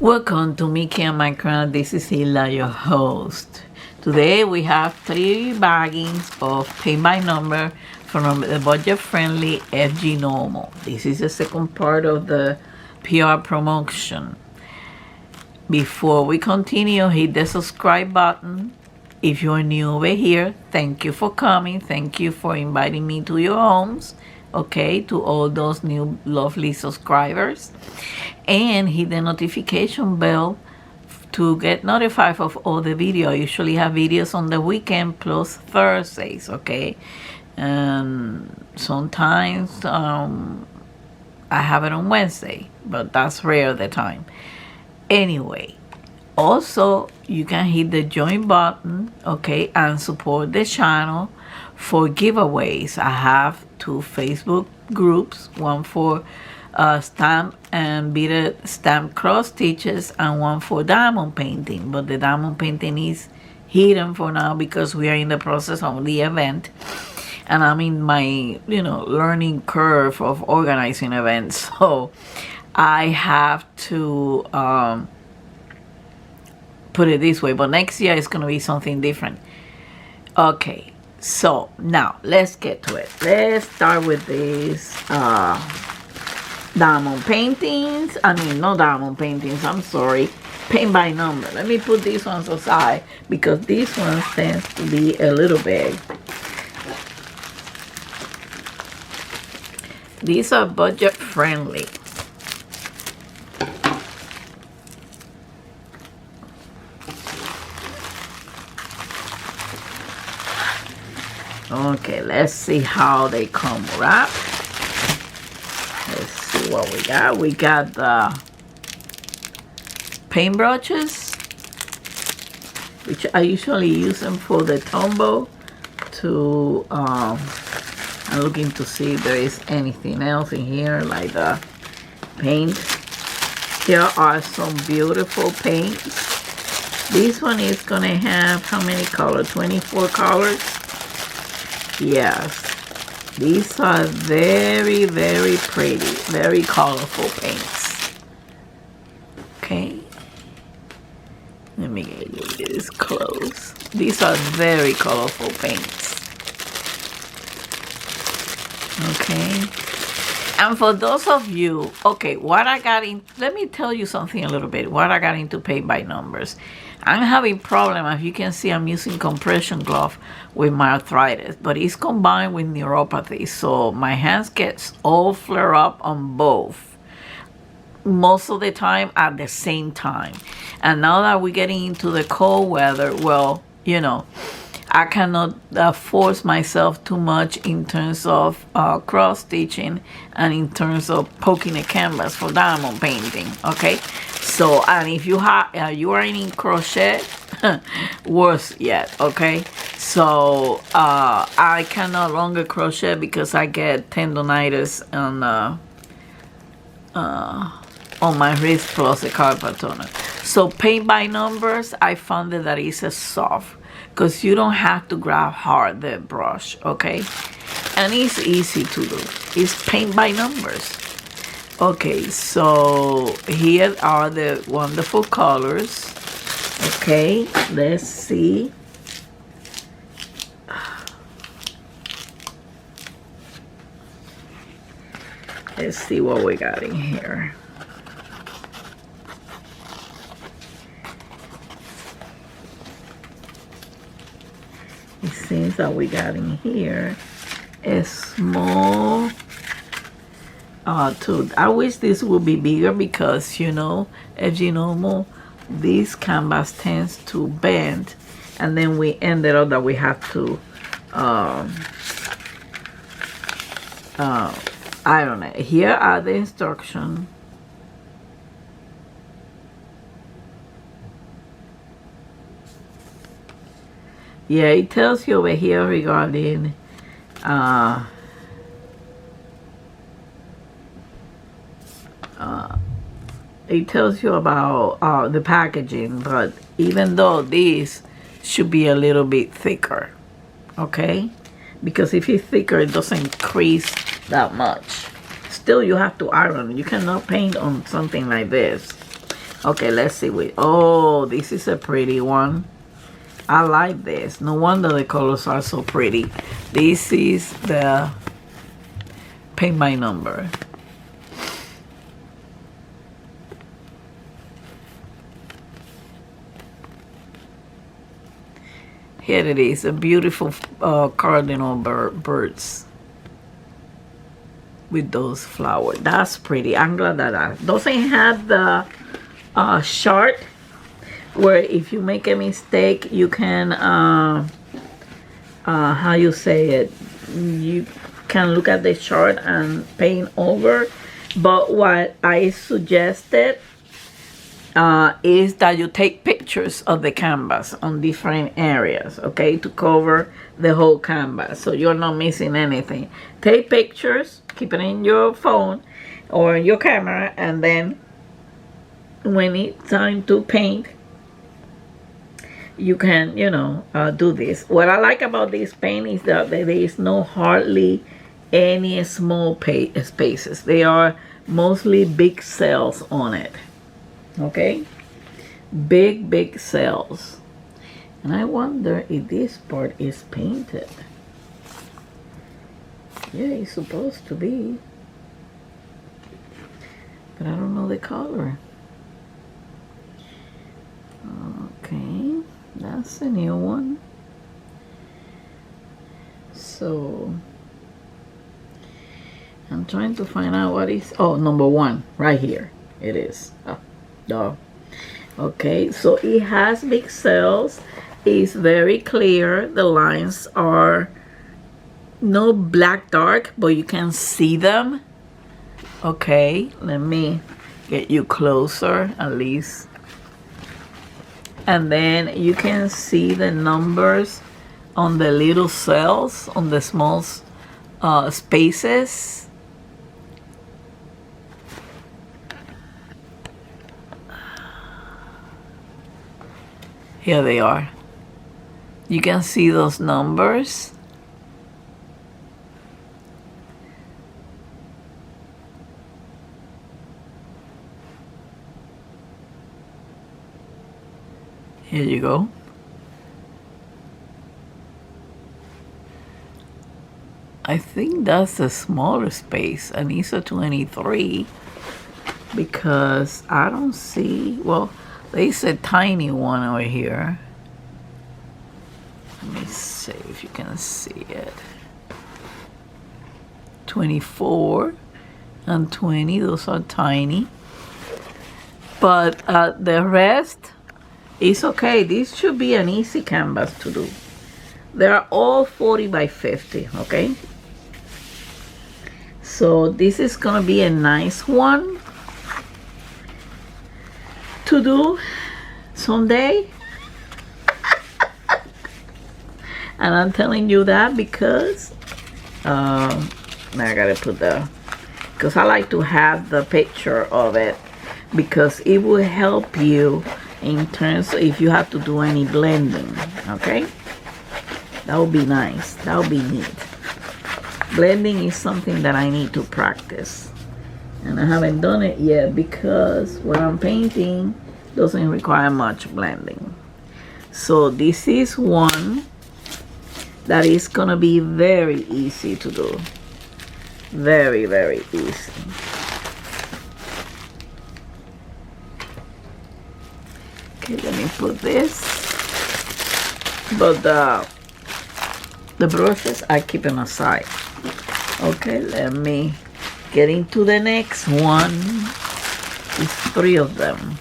Welcome to Mickey and my crown. This is Hilda, your host. Today we have 3 baggings of paint by number from the budget-friendly FG Normal. This is the second part of the PR promotion. Before we continue, hit the subscribe button. If you're new over here, thank you for coming. Thank you for inviting me to your homes. Okay, to all those new lovely subscribers, and hit the notification bell to get notified of all the video. I usually have videos on the weekend plus Thursdays. Okay, sometimes I have it on Wednesday, but that's rare the time. Anyway, also you can hit the join button, okay, and support the channel for giveaways. I have 2 Facebook groups, one for stamp and beaded stamp cross stitches and one for diamond painting, but the diamond painting is hidden for now because we are in the process of the event and I'm in my learning curve of organizing events, so I have to put it this way, but next year it's going to be something different. Okay, so now let's get to it. Let's start with these diamond paintings. Not diamond paintings, I'm sorry, paint by number. Let me put these ones aside because these ones tend to be a little big. These are budget friendly. Okay, let's see how they come wrapped. Let's see what we got. We got the paintbrushes, which I usually use them for the tumble. I'm looking to see if there is anything else in here like the paint. Here are some beautiful paints. This one is gonna have how many colors? 24 colors. Yes, these are very, very pretty, very colorful paints. Okay, let me get this close. These are very colorful paints. Okay, and for those of you, okay, what I got in, let me tell you something a little bit, what I got into paint by numbers. I'm having problem, as you can see, I'm using compression glove with my arthritis, but it's combined with neuropathy, so my hands gets all flare up on both, most of the time at the same time. And now that we're getting into the cold weather, well, I cannot force myself too much in terms of cross stitching and in terms of poking a canvas for diamond painting. Okay, so and if you are in crochet, worse yet. Okay, so I can no longer crochet because I get tendonitis on my wrist plus the carpal tunnel. So paint by numbers, I found that it's a soft, because you don't have to grab hard the brush, okay? And it's easy to do. It's paint by numbers. Okay, so here are the wonderful colors. Okay, let's see. Let's see what we got in here. It seems that we got in here a small tooth. I wish this would be bigger because FG Normal, this canvas tends to bend, and then we ended up that we have to I don't know. Here are the instructions. Yeah, it tells you over here regarding it tells you about the packaging, but even though this should be a little bit thicker, okay, because if it's thicker it doesn't crease that much. Still, you have to iron. You cannot paint on something like this. Okay, let's see. Oh, this is a pretty one. I like this. No wonder the colors are so pretty. This is the paint by number. Here it is, a beautiful cardinal birds with those flowers. That's pretty. I'm glad that doesn't have the chart where if you make a mistake you can how you say it, you can look at the chart and paint over. But what I suggested is that you take pictures of the canvas on different areas, okay, to cover the whole canvas so you're not missing anything. Take pictures, keep it in your phone or your camera, and then when it's time to paint you can, you know, do this. What I like about this paint is that there is no hardly any small spaces. They are mostly big cells on it. Okay, big cells. And I wonder if this part is painted. Yeah, it's supposed to be, but I don't know the color. Okay, that's a new one. So I'm trying to find out what is, oh, number 1 right here. It is. Oh. Okay, so it has big cells. It's very clear. The lines are no black dark, but you can see them. Okay, let me get you closer at least. And then you can see the numbers on the little cells, on the small spaces. Here they are. You can see those numbers. Here you go. I think that's the smaller space. And it's a 23 because I don't see, well, there's a tiny one over here. Let me see if you can see it. 24 and 20, those are tiny. But the rest is okay. This should be an easy canvas to do. They're all 40 by 50, okay? So this is gonna be a nice one to do someday. And I'm telling you that because now I gotta put because I like to have the picture of it, because it will help you in terms of if you have to do any blending. Okay, that would be nice. That would be neat. Blending is something that I need to practice, and I haven't done it yet because when I'm painting doesn't require much blending. So this is one that is gonna be very easy to do. Very, very easy. Okay, let me put this. But the brushes, I keep them aside. Okay, let me get into the next one. It's 3 of them.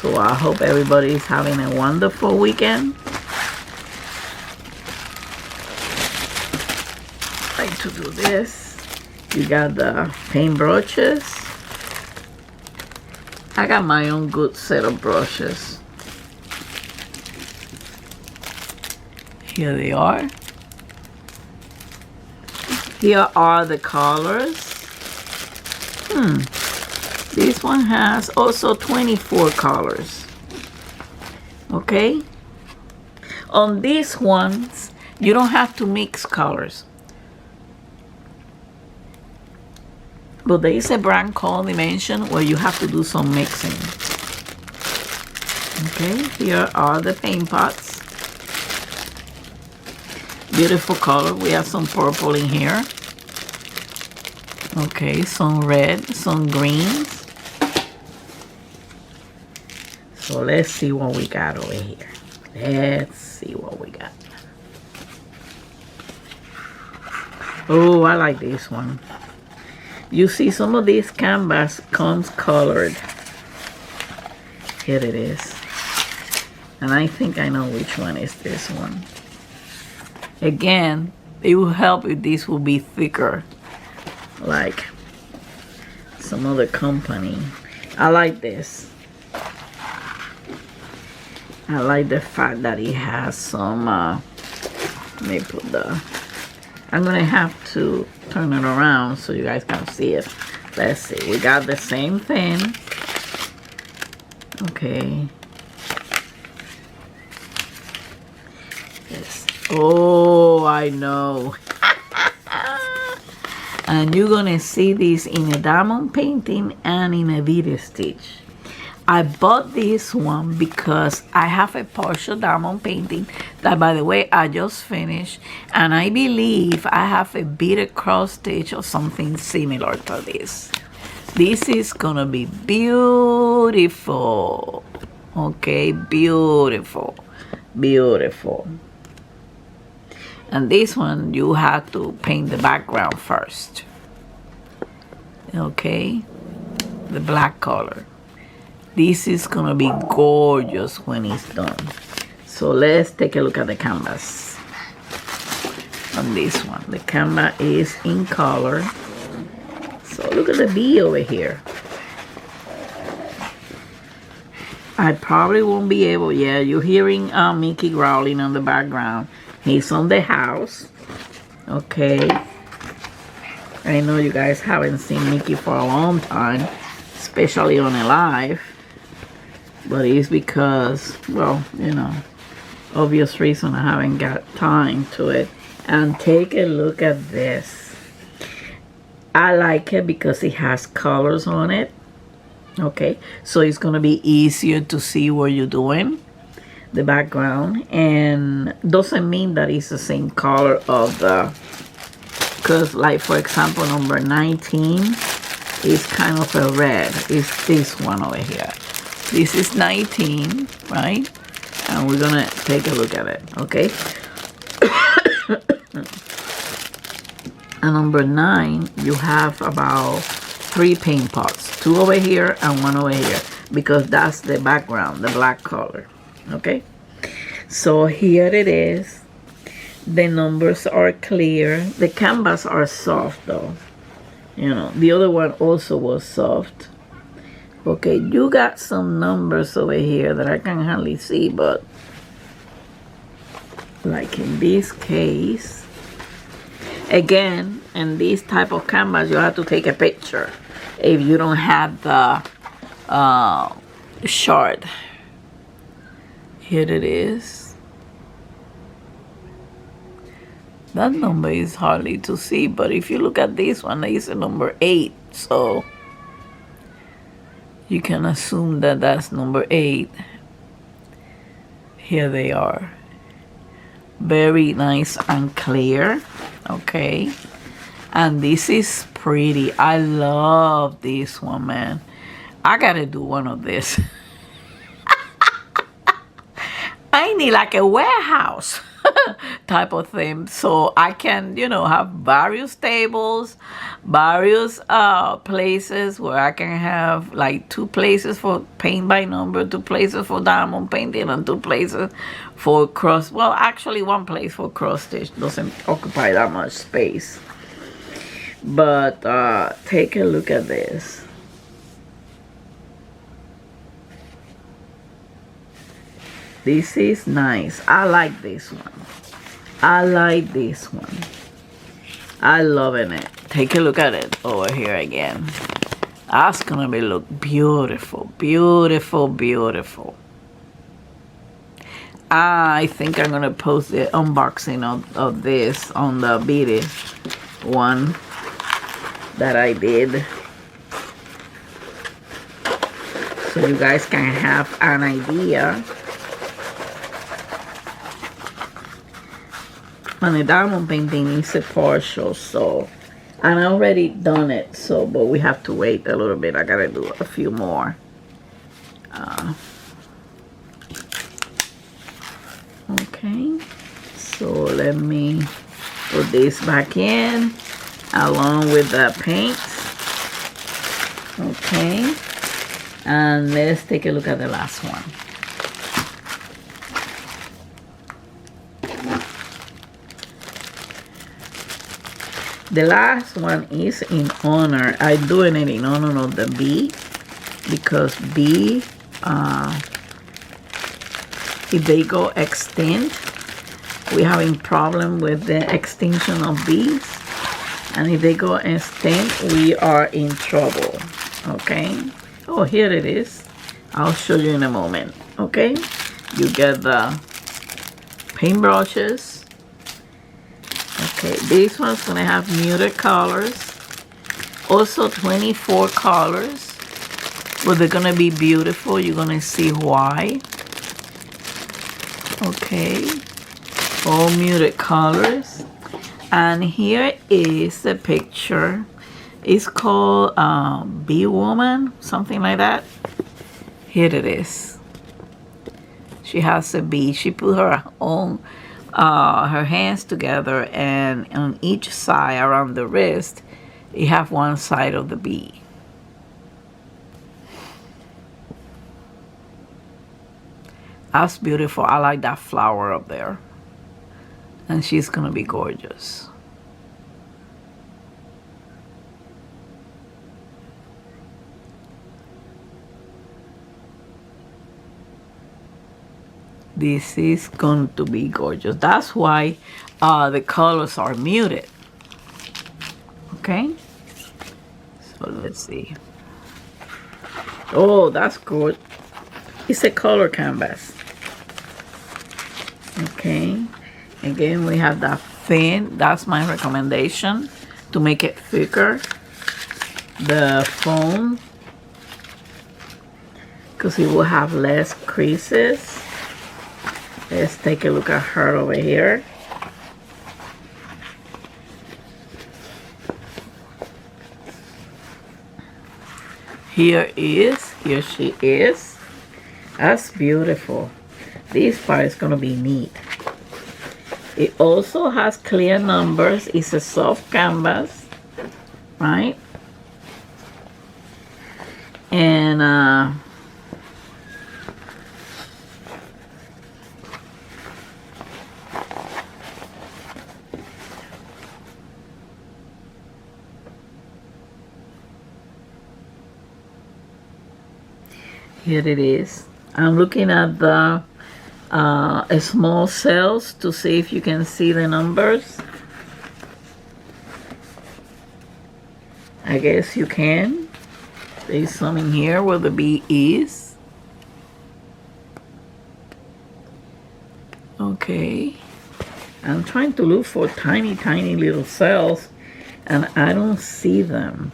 So I hope everybody is having a wonderful weekend. I like to do this. You got the paint brushes. I got my own good set of brushes. Here they are. Here are the colors. This one has also 24 colors. Okay. On these ones, You don't have to mix colors. But there is a brand called Dimension where you have to do some mixing. Okay, here are the paint pots. Beautiful color. We have some purple in here. Okay, some red, some greens. So let's see what we got over here. Let's see what we got. Oh, I like this one. You see some of this canvas comes colored. Here it is. And I think I know which one is this one. Again, it will help if this will be thicker, like some other company. I like this. I like the fact that it has some, let me put the, I'm gonna have to turn it around so you guys can see it. Let's see, we got the same thing. Okay. Yes. Oh, I know. And you're gonna see this in a diamond painting and in a beaded stitch. I bought this one because I have a partial diamond painting that, by the way, I just finished, and I believe I have a beaded cross stitch or something similar to this. This is gonna be beautiful. Okay, beautiful, beautiful. And this one, you have to paint the background first. Okay, the black color. This is gonna be gorgeous when it's done. So let's take a look at the canvas on this one. The canvas is in color. So look at the bee over here. I probably won't be able, yeah, you're hearing Mickey growling on the background. He's on the house. Okay. I know you guys haven't seen Mickey for a long time, especially on a live. But it's because, well, you know, obvious reason I haven't got time to it. And take a look at this. I like it because it has colors on it. Okay, so it's gonna be easier to see what you're doing, the background, and doesn't mean that it's the same color of the, because like for example number 19 is kind of a red. It's this one over here. This is 19, right? And we're gonna take a look at it, okay? And number 9, you have about 3 paint pots, 2 over here and 1 over here, because that's the background, the black color. Okay, so here it is. The numbers are clear. The canvas are soft though, you know. The other one also was soft. Okay, you got some numbers over here that I can hardly see, but like in this case, again, in this type of canvas, you have to take a picture if you don't have the short. Here it is. That number is hardly to see, but if you look at this one, it's a number 8, so you can assume that that's number 8. Here they are. Very nice and clear. Okay, and this is pretty. I love this one, man. I gotta do one of this. I need like a warehouse type of thing, so I can, you know, have various tables, various places where I can have like 2 places for paint by number, 2 places for diamond painting, and 2 places for cross. Well, actually 1 place for cross stitch. Doesn't occupy that much space. But take a look at this. This is nice. I like this one. I like this one. I loving it. Take a look at it over here again. That's gonna be look beautiful, beautiful, beautiful. I think I'm gonna post the unboxing of this on the Beaded one that I did, so you guys can have an idea. And the diamond painting is a partial, so, and I already done it, so, but we have to wait a little bit. I gotta do a few more. Okay, so let me put this back in along with the paint. Okay, and let's take a look at the last one. The last one is in honor. I'm doing it in honor of the bee, because bee, if they go extinct, we're having problem with the extinction of bees, and if they go extinct, we are in trouble. Okay, oh, here it is. I'll show you in a moment. Okay, you get the paintbrushes. Okay, this one's gonna have muted colors, also 24 colors, but they're gonna be beautiful. You're gonna see why. Okay, all muted colors. And here is the picture. It's called Bee Woman, something like that. Here it is. She has a bee. She put her own her hands together, and on each side around the wrist you have one side of the bee. That's beautiful. I like that flower up there, and she's gonna be gorgeous. This is going to be gorgeous. That's why the colors are muted. Okay, so let's see. Oh, that's good. It's a color canvas. Okay, again we have that thin. That's my recommendation, to make it thicker, the foam, because it will have less creases. Let's take a look at her over here. Here she is. That's beautiful. This part is gonna be neat. It also has clear numbers. It's a soft canvas, right? And here it is. I'm looking at the small cells to see if you can see the numbers. I guess you can. There's some in here where the bee is. Okay. I'm trying to look for tiny, tiny little cells, and I don't see them.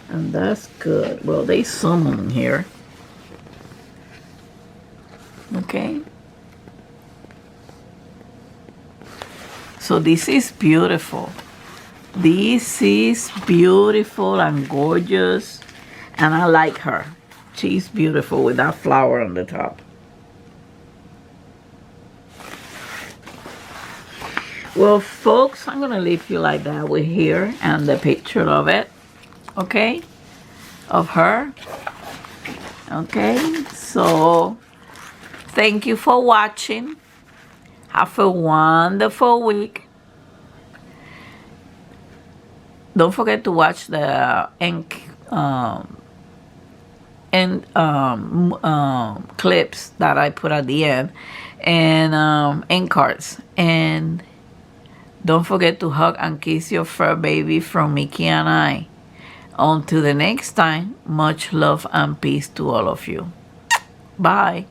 And that's good. Well, there's some in here. Okay. So this is beautiful. This is beautiful and gorgeous, and I like her. She's beautiful with that flower on the top. Well, folks, I'm gonna leave you like that with here and the picture of it. Okay, of her. Okay, so thank you for watching. Have a wonderful week. Don't forget to watch the clips that I put at the end, and end cards. And don't forget to hug and kiss your fur baby from Mickey and I. Until the next time, much love and peace to all of you. Bye.